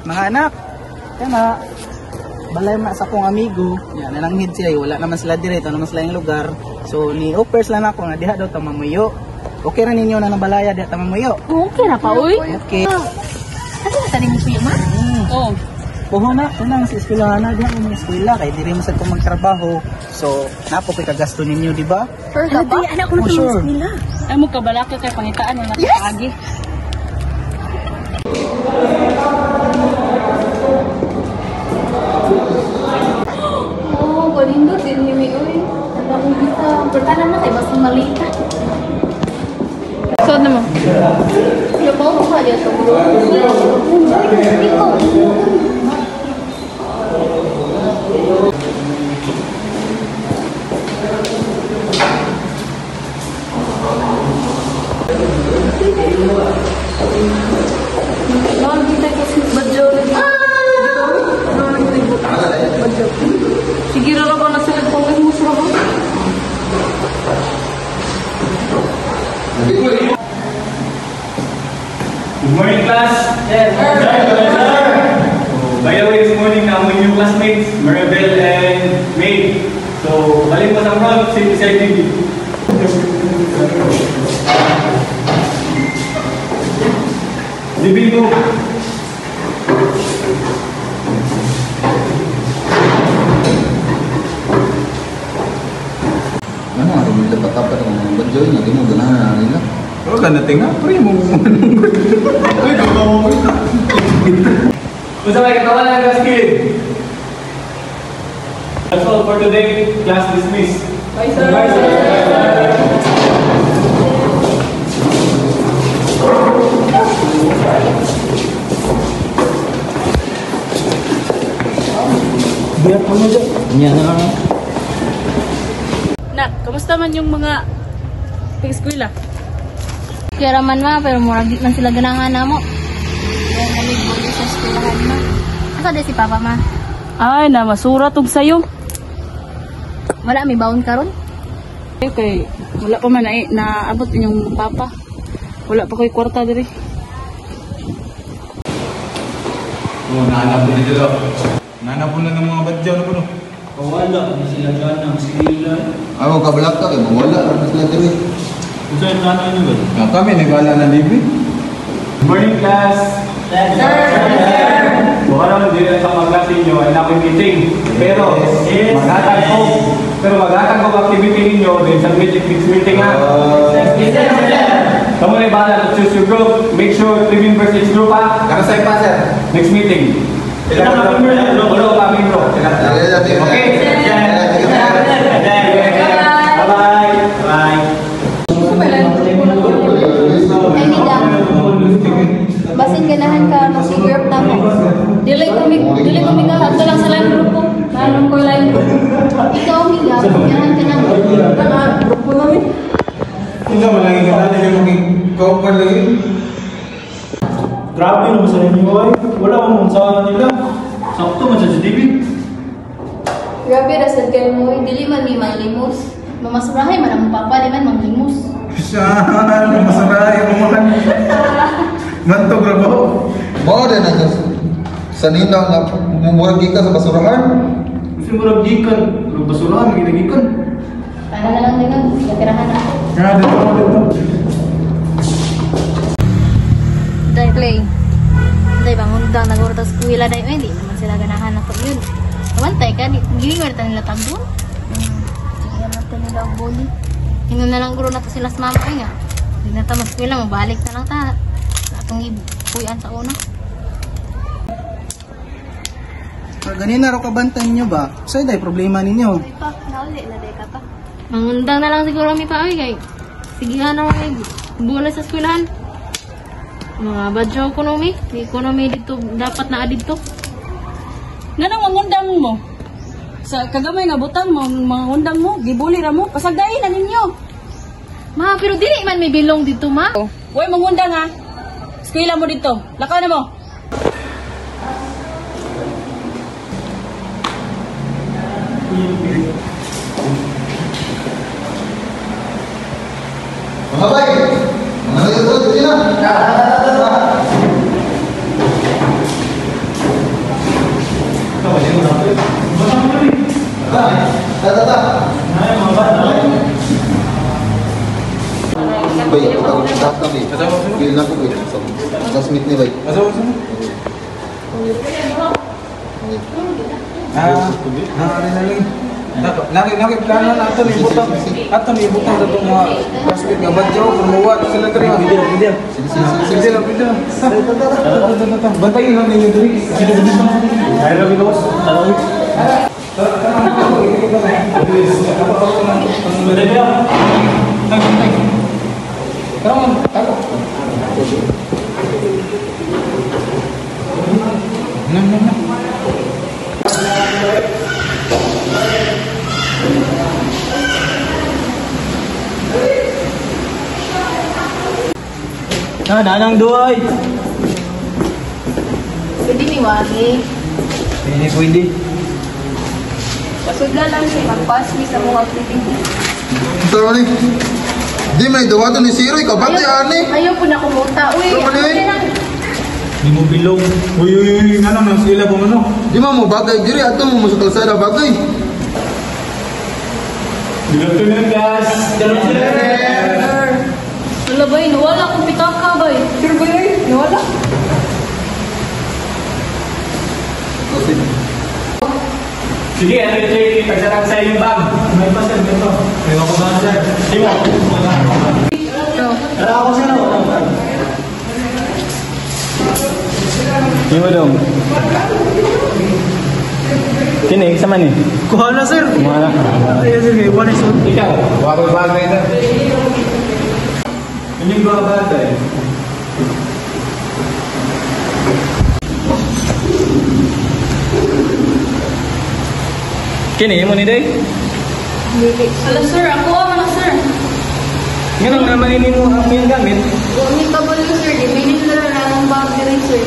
Mga anak, kana balay na sa akong amigo, yan nalanghid siya, wala naman sila direct, naman sila yung lugar. So ni offers lang ako nga diha daw ta mamuyo. Okay ra ninyo na balaya diha ta mamuyo? Okay ra pa uy. Okay. Ano sa ni mo ma? Oh. Puho na, unang sa eskwela na diha mo eskwela kay diri mo sad ko magtrabaho. So napo kay kagasto ninyo, di ba? Sure ka ba? Anak ko na sa eskwela. Ay mo kabalaki kay pangitaan na nakakaagi. Oh, palindot din ni mi uy. Alam mo kita, pertanan na kay mas malita. Saan naman? Yung mo ka diya sa bro. Sige ra ba na sila ko mo sa ba? Good morning, class. Yes, sir. By the way, this morning, I'm with new classmates, Maribel and May. So, balik mo sa front, sit beside me. Libin mo. Ano nga rin nila patapat ang badyoy na mo ganahan na nila. Oh, ganating nga, pre mo. Uy, gagawa mo ito. Basta may katawan ng class kid. That's all for today. Class dismissed. Bye, sir. Bye, sir. Biar kamu aja. Nya na. Nak, kamusta man yung mga eskwela? Kaya man ma, pero murag di man sila ganahan na mo. Kaya nalibog sa eskwelahan ma. Asa di si Papa ma? Ay, na masura tong sayo. Wala may baon karon. Okay, wala pa man na abot inyong papa. Wala pa ko'y kwarta diri. Oh, nahanap mo na dito. Nahanap mo na ng mga badyaw na po, no? Wala, hindi sila gana, sila. Ako kabalak ka kay mawala ra na sila diri. Kung saan gana nyo ba? Kami, nagala na libre. Good morning, class. Baka naman din sa mga klase ninyo ay nakoy meeting. Pero, maghatag ko activity ninyo din sa next meeting ha. Kamu na bahala to choose your group. Make sure 3 members each group ha. Kara sa pa sir. Next meeting. Ilan ka member? Ulo ka membro. Okay? Bye-bye. Bye. Basin ganahan ka mag-group na mo. Dili kami kahapon lang sa line grupo. Mayroon ko line grupo. Ikaw higa, ganahan ka na. Grupo namin. Hindi naman lagi ka natin yung mag-cover lagi. Grabe naman sa inyo ay. Wala akong sa nila. Sakto man sa TV. Grabe rasad kayo mo, dili man may manglimos. Mamasurahay man ang papa, di man manglimos. Saan? Masaray mo man. Mantog ra ba? Mao din ang sanina nga mumuragi ka sa basurahan. Kasi marag gikan. Marag basurahan, gikan. Para na lang din natirahan ako. Nga, dito. Dahil play. Dahil bangundang nagurot sa eskwela dahil hindi naman sila ganahan na pag yun. Kamantay ka, gini nga nila tagbon. Sige naman nila ang boli. Hingon na lang guro na to sila sa mama nga. Hindi na ta mag-eskwela, mabalik na lang ta. Atong ipuyan sa una. Ganina ro kabantan niyo ba? Sa day problema ninyo. Ay pa, nauli na day ka pa. Mangundang na lang siguro kami pa ay kay. Sige nga naman ay bola sa eskwelahan. Mga badyo economy dito dapat na dito. Ganang mangundang mo. Sa kagamay nga butang mo, mangundang mo, gibuli ra mo, pasagdain na ninyo. Ma, pero dili man may bilong dito, ma. Huwag mangundang ha. Eskwela mo dito. Lakaw na mo. Mga bay. Mga ito sila. bay. Lahat kami. Feel na ko bay. Classmate ni bay. Lagi plano na ato ni butang sa itong mga basket nga badyo kumuha sila diri mga video. Bantayin lang ninyo diri. Ay, Rabi Boss. Nanang duay. Pwede ni Wagi. Pwede. Pasudla lang siya. Mag-pass me sa mga activity. Pero ni. Di man dawato ni Siro ikaw ba ani? Ayaw po na kumuta. Uy, Pero mali. Di mo bilog. Uy, nanang nang sila po ano. Di mo bagay diri ato mo sa kalsada bagay. Good afternoon, guys. Wala ba yun? Nawala akong pitaka ba yun? Sure ba yun? Nawala? Sige, ano yung Jake? Pagsarap sa yung bag. May pa sir, may pa. May mga ba sir? Sino? Tara ako sir. Sino dong? Kini, sama ni? Kuha na sir. Kumala. Ay, sige, one is one. Ikaw, wako bagay na. Ano yung mga bagay? Kini, mo ni Day? Hala sir, ako ang mga sir. Ganun naman mo ang yung gamit. Gamit ka ba yun sir? Ibinin na lang ang bag din sir.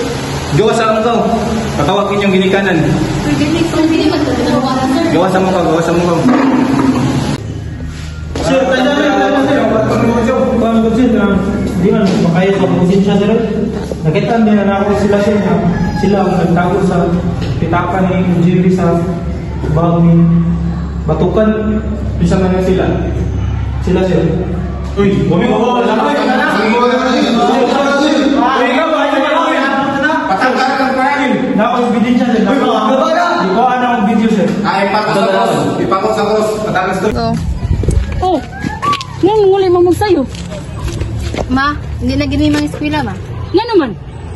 Gawa sa mo ka. Patawag inyong ginikanan. Pwede ni kung hindi magtatawa na sir. Gawa sa mo ka. Sir, tayo na sir. Kuha mo sir. Di man, makaya sa konsensya sir. Nakita din na ako sila sir. Sila ang nagtago sa pitaka ni Jerry sa bag ni Batukan. Bisa man na sila. Sila sir. Uy, bumi mo ba? Na ako yung video sir. Di ko ano ang video sir. Ipakot sa cross. Patakas to. Go. Oh, ngayon nguli mamang sa'yo. Ma, hindi na ginimang eskwela ma. Nga naman.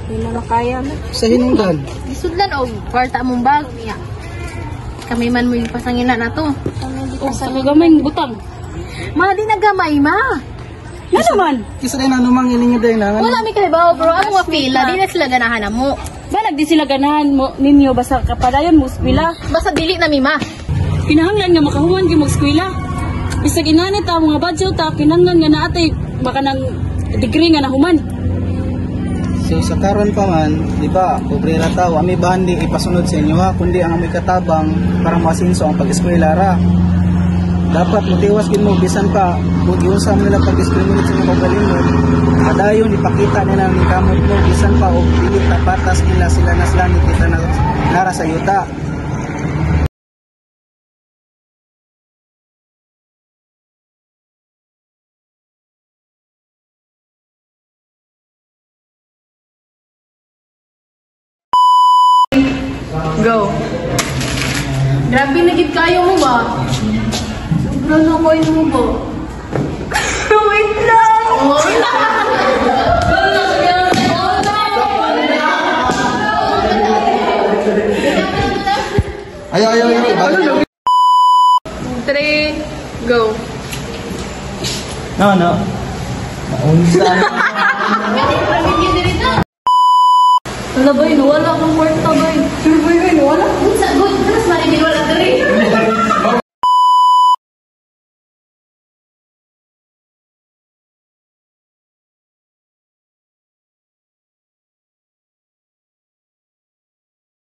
Hindi na makaya na. Sa hinungdan. Isudlan o kwarta mong bag. Ya. Kami man mo yung pasangina na to. Oh, sa kagamay ng butang. Ma, di nagamay ma. Nga naman. Kisa din anumang ininyo din na. Wala mi kay bawo bro. Ang mga pila, di na sila ganahan na mo. Ba, nagdi sila ganahan mo, ninyo basta kapadayon mo eskwela. Basta dili na mi ma. Kinahanglan nga makahuman kayo mag-eskwela. Bisag inanit ta mga badyo ta, kinahanglan nga naatay baka ng degree nga nahuman. So sa karon pa man, di ba, pobrera tao, ami bandi ipasunod sa inyo ha, kundi ang ami katabang para masinso ang pag-eskwela ra. Dapat mutiwas gid mo bisan pa kung giunsa mo nila pag-discriminate sa mga kaugalingon. Padayon ipakita nila ang kamot mo bisan pa og dili ta batas nila sila naslani kita na nara sa yuta. Go. Grabe na gid kayo mo ba? Sobrang nakoy mo ba? Wait lang! Wait lang! Ayaw. 3, go. No. Unsa Wala ba yun? Wala akong kwarta ba yun? Sure ba yun? Wala akong